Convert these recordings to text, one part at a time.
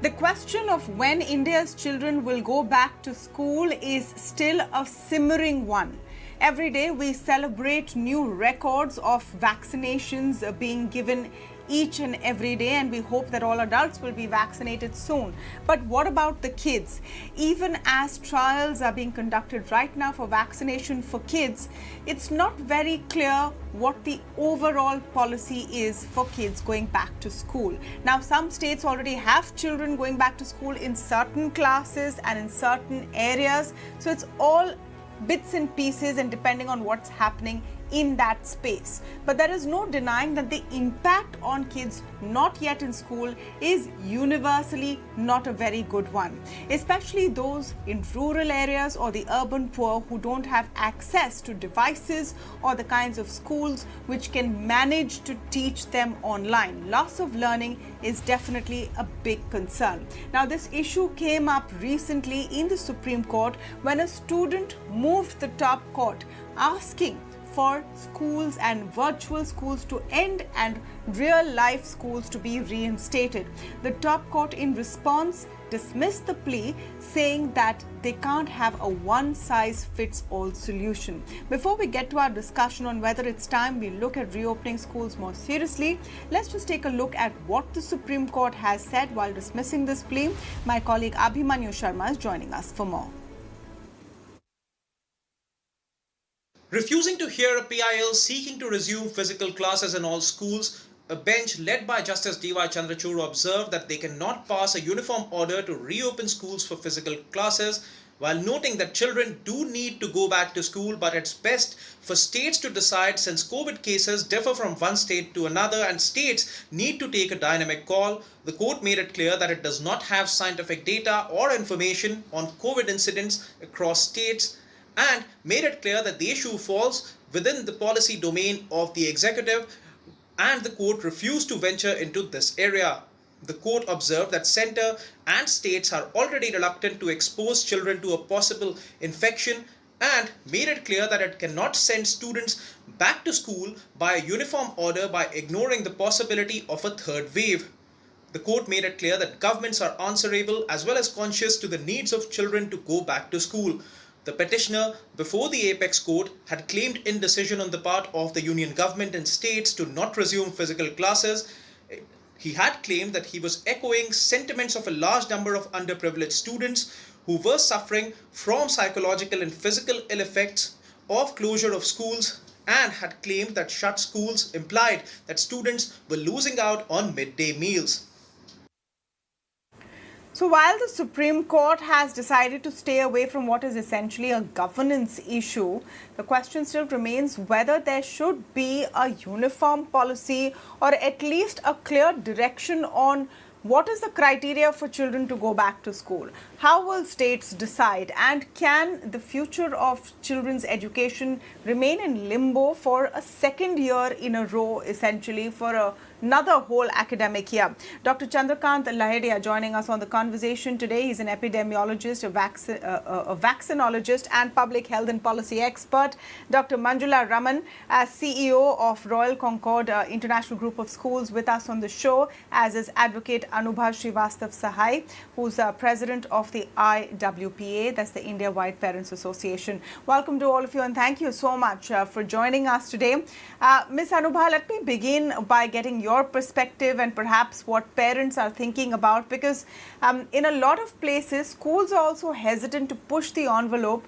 The question of when India's children will go back to school is still a simmering one. Every day we celebrate new records of vaccinations being given each and every day, and we hope that all adults will be vaccinated soon. But what about the kids? Even as trials are being conducted right now for vaccination for kids, it's not very clear what the overall policy is for kids going back to school. Now, some states already have children going back to school in certain classes and in certain areas, so it's all bits and pieces and depending on what's happening in that space. But there is no denying that the impact on kids not yet in school is universally not a very good one, especially those in rural areas or the urban poor who don't have access to devices or the kinds of schools which can manage to teach them online. Loss of learning is definitely a big concern. Now, this issue came up recently in the Supreme Court when a student moved the top court asking for schools and virtual schools to end and real life schools to be reinstated. The top court in response dismissed the plea, saying that they can't have a one-size-fits-all solution. Before we get to our discussion on whether it's time we look at reopening schools more seriously, let's just take a look at what the Supreme Court has said while dismissing this plea. My colleague Abhimanyu Sharma is joining us for more. Refusing to hear a PIL seeking to resume physical classes in all schools, a bench led by Justice D.Y. Chandrachud observed that they cannot pass a uniform order to reopen schools for physical classes, while noting that children do need to go back to school, but it's best for states to decide since COVID cases differ from one state to another and states need to take a dynamic call. The court made it clear that it does not have scientific data or information on COVID incidents across states, and made it clear that the issue falls within the policy domain of the executive, and the court refused to venture into this area. The court observed that centre and states are already reluctant to expose children to a possible infection and made it clear that it cannot send students back to school by a uniform order by ignoring the possibility of a third wave. The court made it clear that governments are answerable as well as conscious to the needs of children to go back to school. The petitioner before the Apex Court had claimed indecision on the part of the union government and states to not resume physical classes. He had claimed that he was echoing sentiments of a large number of underprivileged students who were suffering from psychological and physical ill effects of closure of schools, and had claimed that shut schools implied that students were losing out on midday meals. So while the Supreme Court has decided to stay away from what is essentially a governance issue, the question still remains whether there should be a uniform policy or at least a clear direction on what is the criteria for children to go back to school. How will states decide, and can the future of children's education remain in limbo for a second year in a row, essentially for another whole academic year? Dr. Chandrakant Lahariya joining us on the conversation today. He's an epidemiologist, a vaccinologist and public health and policy expert. Dr. Manjula Raman, as CEO of Royale Concorde International Group of Schools, with us on the show, as is Advocate Anubha Shrivastava Sahai, who's president of the IWPA, that's the India-Wide Parents Association. Welcome to all of you, and thank you so much for joining us today. Ms. Anubha, let me begin by getting your perspective and perhaps what parents are thinking about, because in a lot of places, schools are also hesitant to push the envelope.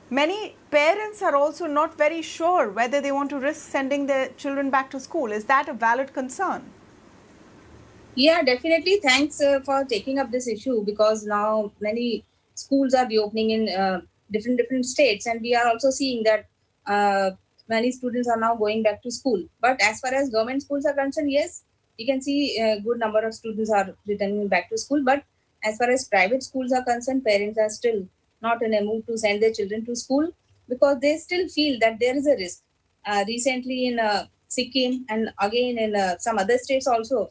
Many parents are also not very sure whether they want to risk sending their children back to school. Is that a valid concern? Yeah, definitely. Thanks for taking up this issue, because now many schools are reopening in different states, and we are also seeing that many students are now going back to school. But as far as government schools are concerned, yes, you can see a good number of students are returning back to school. But as far as private schools are concerned, parents are still not in a mood to send their children to school because they still feel that there is a risk. Recently in Sikkim and again in some other states also,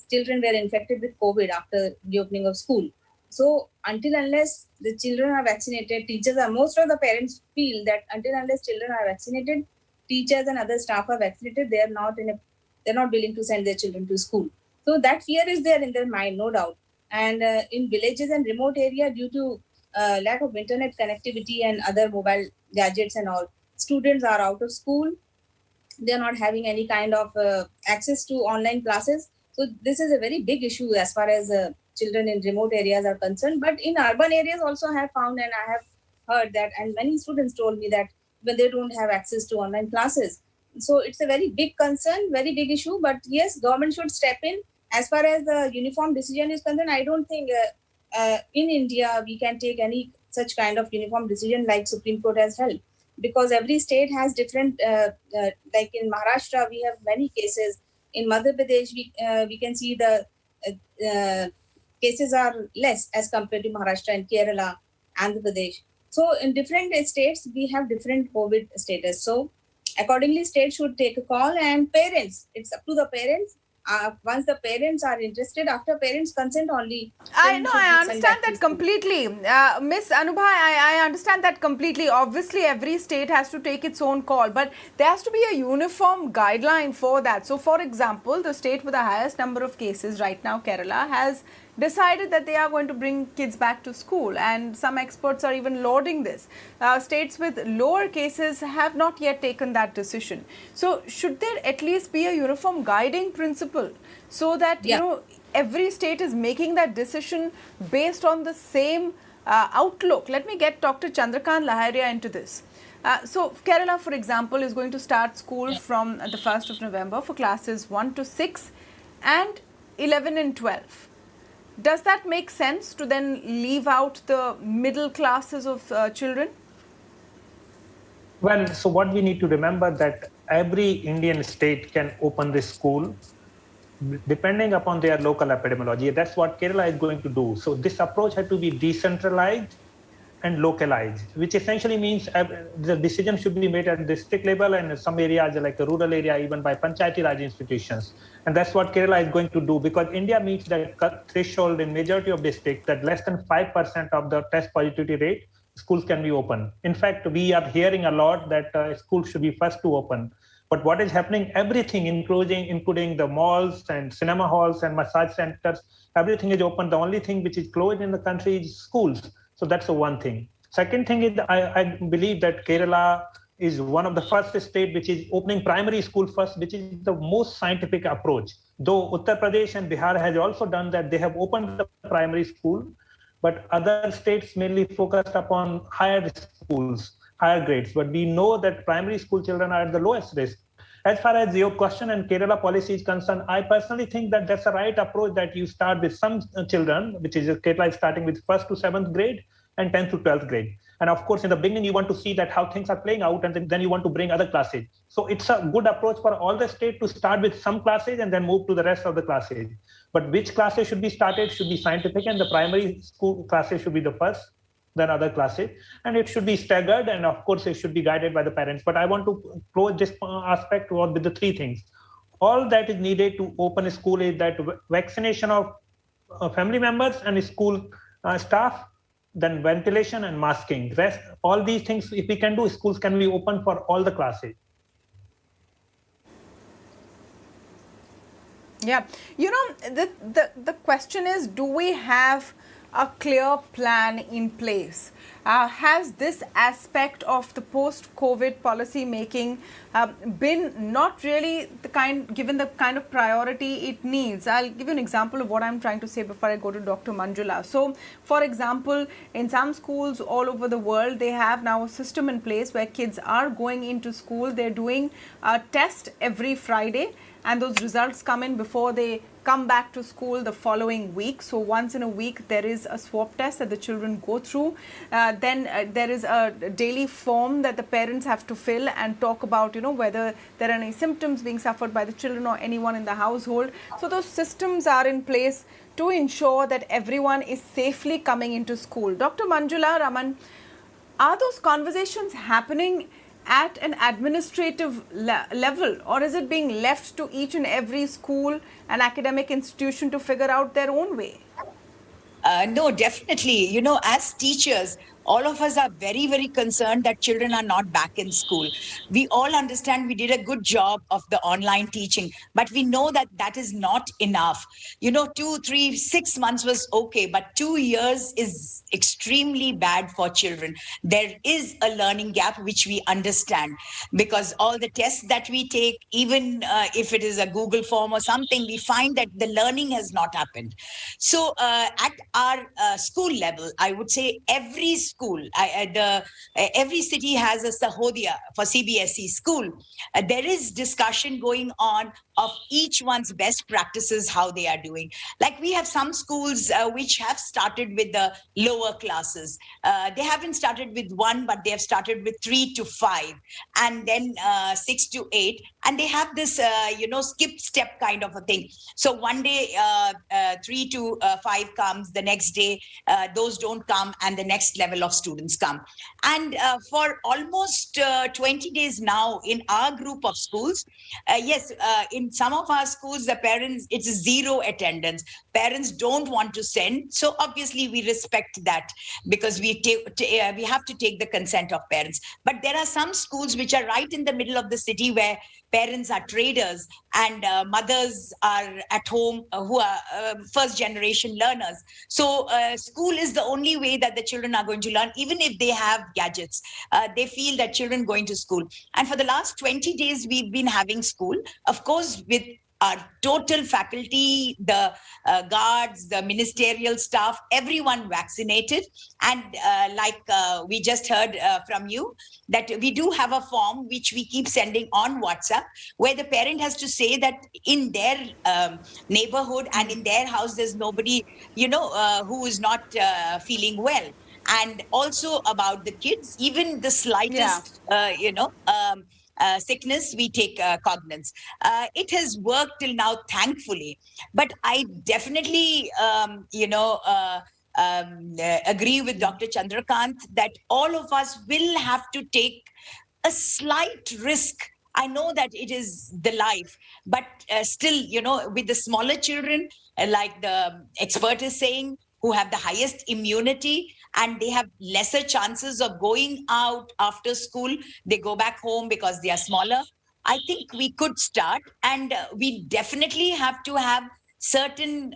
children were infected with COVID after the opening of school. So until unless the children are vaccinated, most of the parents feel that until unless children are vaccinated, teachers and other staff are vaccinated, they're not willing to send their children to school. So that fear is there in their mind, no doubt. And in villages and remote area, due to lack of internet connectivity and other mobile gadgets and all, students are out of school. They are not having any kind of access to online classes. So this is a very big issue as far as children in remote areas are concerned. But in urban areas also I have found, and I have heard that, and many students told me that when they don't have access to online classes. So it's a very big concern, very big issue. But yes, government should step in. As far as the uniform decision is concerned, I don't think in India we can take any such kind of uniform decision like Supreme Court has held, because every state has different, like in Maharashtra we have many cases. In Madhya Pradesh we can see the cases are less as compared to Maharashtra and Kerala, Andhra Pradesh. So in different states we have different COVID status. So accordingly states should take a call, and parents, it's up to the parents. Once the parents are interested, after parents consent only. I know, I understand that completely. Miss Anubha, I understand that completely. Obviously, every state has to take its own call, but there has to be a uniform guideline for that. So, for example, the state with the highest number of cases right now, Kerala, has decided that they are going to bring kids back to school, and some experts are even lauding this. States with lower cases have not yet taken that decision. So should there at least be a uniform guiding principle so that you know every state is making that decision based on the same outlook? Let me get Dr. Chandrakant Lahariya into this. So Kerala, for example, is going to start school from the 1st of November for classes 1 to 6 and 11 and 12. Does that make sense to then leave out the middle classes of children? Well, so what we need to remember that every Indian state can open this school depending upon their local epidemiology. That's what Kerala is going to do. So this approach had to be decentralized and localized, which essentially means the decision should be made at district level, and in some areas like a rural area, even by Panchayati Raj institutions. And that's what Kerala is going to do, because India meets that threshold in majority of districts that less than 5% of the test positivity rate, schools can be open. In fact, we are hearing a lot that schools should be first to open. But what is happening, everything, including the malls and cinema halls and massage centers, everything is open. The only thing which is closed in the country is schools. So that's the one thing. Second thing is, I believe that Kerala is one of the first state which is opening primary school first, which is the most scientific approach. Though Uttar Pradesh and Bihar has also done that, they have opened the primary school, but other states mainly focused upon higher schools, higher grades. But we know that primary school children are at the lowest risk. As far as your question and Kerala policy is concerned, I personally think that that's the right approach, that you start with some children, which is Kerala is starting with 1st to 7th grade and 10th to 12th grade. And of course, in the beginning, you want to see that how things are playing out, and then you want to bring other classes. So it's a good approach for all the state to start with some classes and then move to the rest of the classes. But which classes should be started should be scientific, and the primary school classes should be the first, then other classes, and it should be staggered, and of course it should be guided by the parents. But I want to close this aspect with the three things. All that is needed to open a school is that vaccination of family members and school staff, then ventilation and masking. Rest, all these things, if we can do, schools can be open for all the classes. Yeah, you know, the question is, do we have a clear plan in place? Has this aspect of the post-COVID policy making been not really given the kind of priority it needs? I'll give you an example of what I'm trying to say before I go to Dr. Manjula. So, for example, in some schools all over the world, they have now a system in place where kids are going into school. They're doing a test every Friday, and those results come in before they come back to school the following week. So once in a week there is a swab test that the children go through. Then there is a daily form that the parents have to fill and talk about, you know, whether there are any symptoms being suffered by the children or anyone in the household. So those systems are in place to ensure that everyone is safely coming into school. Dr. Manjula Raman, are those conversations happening at an administrative level, or is it being left to each and every school and academic institution to figure out their own way? No, definitely. You know, as teachers, all of us are very, very concerned that children are not back in school. We all understand we did a good job of the online teaching, but we know that that is not enough. 2, 3, 6 months was okay, but 2 years is extremely bad for children. There is a learning gap, which we understand, because all the tests that we take, even if it is a Google form or something, we find that the learning has not happened. So at our school level, I would say every school, every city has a Sahodaya for CBSE school. There is discussion going on of each one's best practices, how they are doing. Like we have some schools which have started with the lower classes. They haven't started with 1, but they have started with 3 to 5, and then 6 to 8. And they have this, skip step kind of a thing. So one day 3 to 5 comes, the next day those don't come, and the next level of students come. And for almost 20 days now in our group of schools, yes, in some of our schools, the parents, it's zero attendance. Parents don't want to send. So obviously we respect that, because we have to take the consent of parents. But there are some schools which are right in the middle of the city where parents are traders and mothers are at home who are first generation learners. So school is the only way that the children are going to learn, even if they have gadgets. They feel that children going to school. And for the last 20 days, we've been having school, of course, with our total faculty, the guards, the ministerial staff, everyone vaccinated. And like we just heard from you, that we do have a form which we keep sending on WhatsApp, where the parent has to say that in their neighborhood and in their house, there's nobody, who is not feeling well. And also about the kids, even the slightest, sickness, we take cognizance. It has worked till now, thankfully. But I definitely, agree with Dr. Chandrakant that all of us will have to take a slight risk. I know that it is the life, but still, with the smaller children, like the expert is saying, who have the highest immunity and they have lesser chances of going out after school, they go back home because they are smaller. I think we could start, and we definitely have to have certain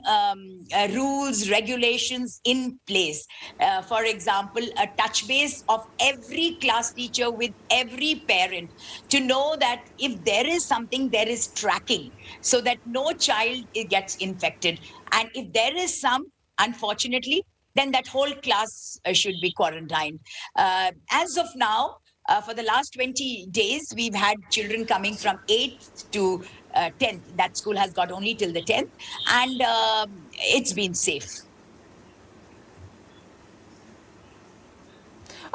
rules, regulations in place. For example, a touch base of every class teacher with every parent to know that if there is something, there is tracking, so that no child gets infected. And if there is some, unfortunately, then that whole class should be quarantined. As of now, for the last 20 days, we've had children coming from 8th to 10th. That school has got only till the 10th, and it's been safe.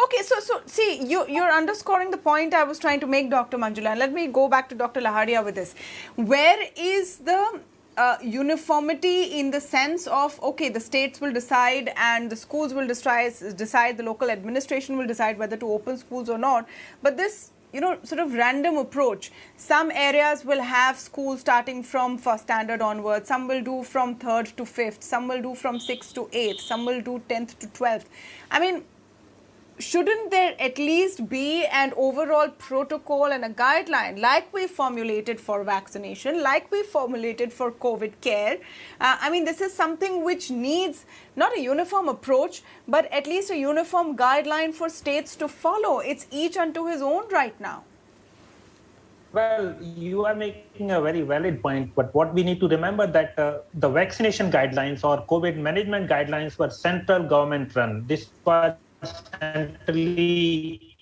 Okay, so see, you're underscoring the point I was trying to make, Dr. Manjula. And let me go back to Dr. Lahariya with this. Where is the uniformity in the sense of, okay, the states will decide and the schools will decide, the local administration will decide whether to open schools or not. But this, sort of random approach, some areas will have schools starting from first standard onwards, some will do from 3rd to 5th, some will do from 6th to 8th, some will do 10th to 12th. I mean, shouldn't there at least be an overall protocol and a guideline like we formulated for vaccination, like we formulated for COVID care? I mean, this is something which needs not a uniform approach, but at least a uniform guideline for states to follow. It's each unto his own right now. Well, you are making a very valid point, but what we need to remember that the vaccination guidelines or COVID management guidelines were central government run. This was centrally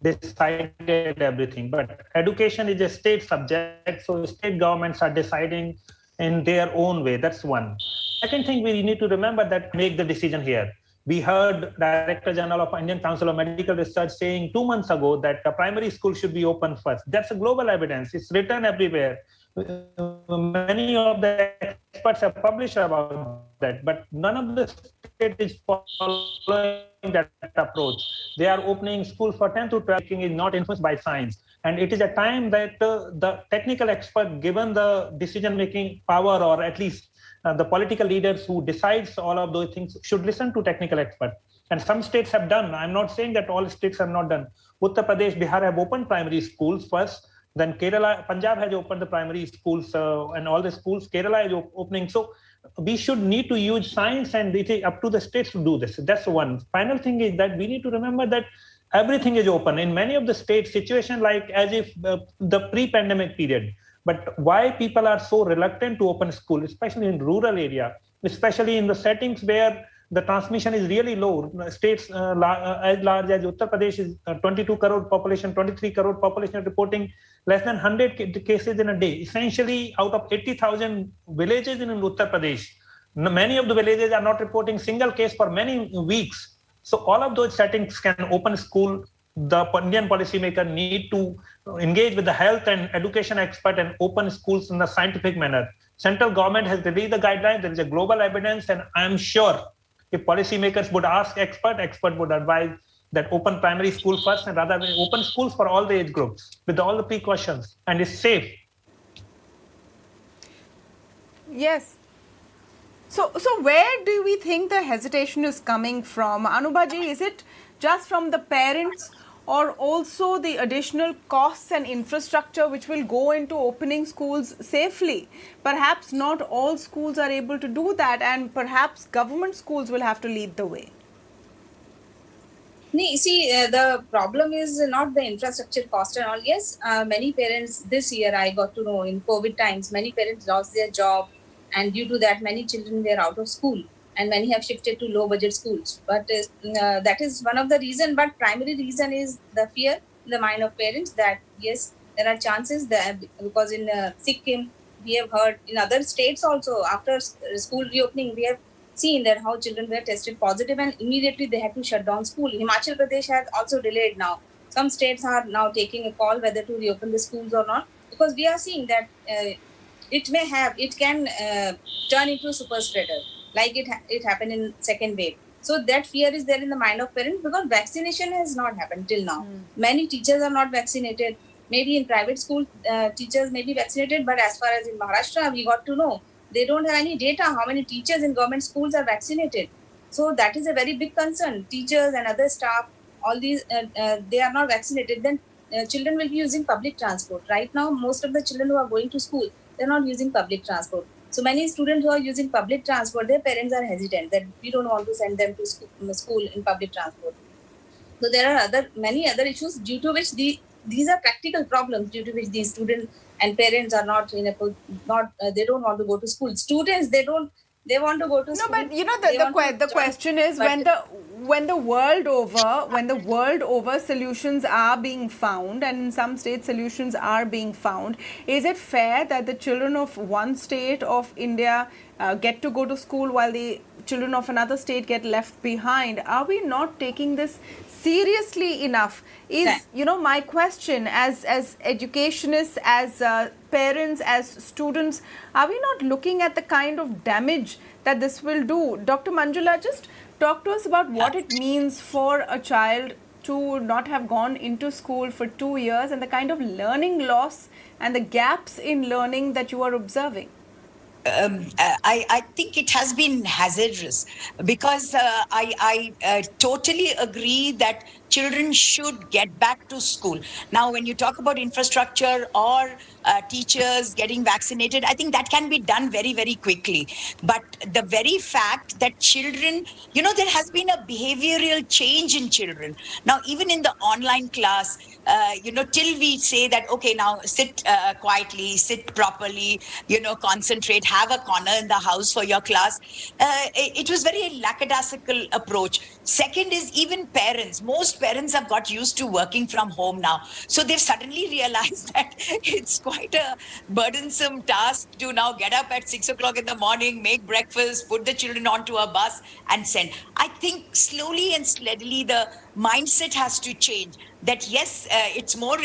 decided everything, but education is a state subject, so state governments are deciding in their own way. That's one. Second thing, we need to remember that make the decision here. We heard Director General of Indian Council of Medical Research saying 2 months ago that the primary school should be open first. That's a global evidence. It's written everywhere. Many of the experts have published about that, but none of the state is following that approach. They are opening schools for 10 to 12, is not influenced by science. And it is a time that the technical expert, given the decision-making power or at least the political leaders who decides all of those things should listen to technical experts. And some states have done. I'm not saying that all states have not done. Uttar Pradesh, Bihar have opened primary schools first. Then Kerala, Punjab has opened the primary schools and all the schools. Kerala is opening. So we should need to use science, and it is up to the states to do this. That's one. Final thing is that we need to remember that everything is open. In many of the states, situation like as if the pre-pandemic period. But why people are so reluctant to open school, especially in rural area, especially in the settings where the transmission is really low. States as large as Uttar Pradesh is 22 crore population, 23 crore population reporting less than 100 cases in a day. Essentially, out of 80,000 villages in Uttar Pradesh, many of the villages are not reporting single case for many weeks. So all of those settings can open school. The Indian policymaker need to engage with the health and education expert and open schools in a scientific manner. Central government has released the guidelines. There is a global evidence, and I'm sure if policymakers would ask expert would advise that open primary school first, and rather open schools for all the age groups with all the precautions, and it's safe. Yes. So where do we think the hesitation is coming from? Anubha ji, is it just from the parents, or also the additional costs and infrastructure which will go into opening schools safely? Perhaps not all schools are able to do that, and perhaps government schools will have to lead the way. See, the problem is not the infrastructure cost and all. Yes, many parents this year, I got to know in COVID times, many parents lost their job, and due to that, many children were out of school, and many have shifted to low budget schools. But that is one of the reason. But primary reason is the fear in the mind of parents that yes, there are chances that because in Sikkim, we have heard in other states also after school reopening, we have seen that how children were tested positive and immediately they had to shut down school. Himachal Pradesh has also delayed now. Some states are now taking a call whether to reopen the schools or not, because we are seeing that it can turn into a super spreader like it happened in second wave. So that fear is there in the mind of parents because vaccination has not happened till now. Many teachers are not vaccinated. Maybe in private school, teachers may be vaccinated, but as far as in Maharashtra, we got to know they don't have any data how many teachers in government schools are vaccinated. So that is a very big concern. Teachers and other staff, all these, they are not vaccinated. Then children will be using public transport. Right now, most of the children who are going to school, they're not using public transport. So many students who are using public transport, their parents are hesitant that we don't want to send them to school in public transport. So there are many other issues due to which these are practical problems due to which these students and parents are not they don't want to go to school. Students, they want to go to school. No, but you know the question is when the world over solutions are being found, and in some states solutions are being found, is it fair that the children of one state of India get to go to school while the children of another state get left behind? Are we not taking this seriously enough? Is my question as educationists, as parents, as students, are we not looking at the kind of damage that this will do? Dr. Manjula, just talk to us about what it means for a child to not have gone into school for 2 years and the kind of learning loss and the gaps in learning that you are observing. I think it has been hazardous because I totally agree that children should get back to school. Now, when you talk about infrastructure or teachers getting vaccinated, I think that can be done very, very quickly. But the very fact that children, there has been a behavioral change in children. Now, even in the online class, till we say that, okay, now sit quietly, sit properly, concentrate, have a corner in the house for your class. It was very lackadaisical approach. Second is even parents. Most parents have got used to working from home now. So they've suddenly realized that it's quite a burdensome task to now get up at 6 o'clock in the morning, make breakfast, put the children onto a bus and send. I think slowly and steadily the mindset has to change. that yes, it's more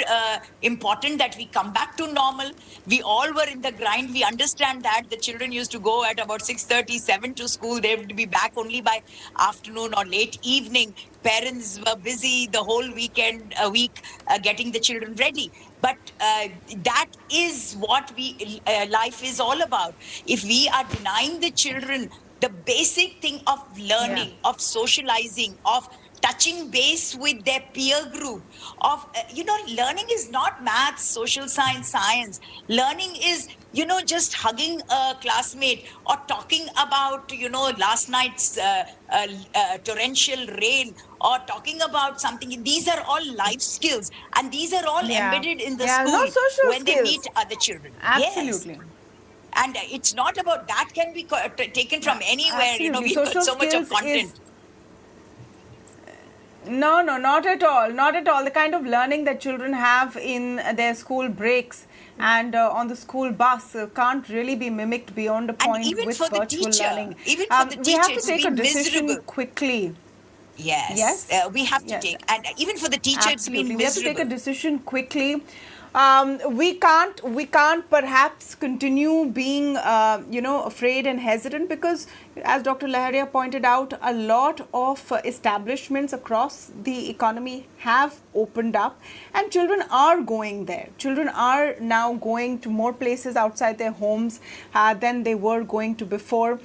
important that we come back to normal. We all were in the grind. We understand that the children used to go at about 6:30, 7 to school. They would be back only by afternoon or late evening. Parents were busy the whole week getting the children ready. But that is what life is all about. If we are denying the children the basic thing of learning, of socializing, of touching base with their peer group, of learning is not maths, social science. Learning is just hugging a classmate or talking about last night's torrential rain, or talking about something. These are all life skills, and these are all embedded in the Yeah, no, school social when they meet skills. other children. Yes. Absolutely. And it's not about that can be taken from anywhere. Absolutely. We've got Social so much of skills content. is no, not at all. Not at all. The kind of learning that children have in their school breaks and on the school bus can't really be mimicked beyond a point even with for the virtual teacher, learning. even for the We teacher, have to it's take a been decision miserable. quickly. Yes, we have to take, and even for the teacher, Absolutely. it's been We have to take a miserable. decision quickly. We can't perhaps continue being, afraid and hesitant, because, as Dr. Lahariya pointed out, a lot of establishments across the economy have opened up, and children are going there. Children are now going to more places outside their homes than they were going to before.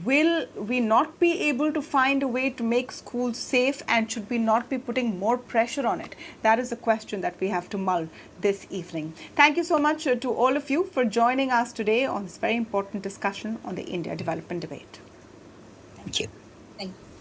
Will we not be able to find a way to make schools safe, and should we not be putting more pressure on it? That is the question that we have to mull this evening. Thank you so much to all of you for joining us today on this very important discussion on the India development debate. Thank you. Thank you.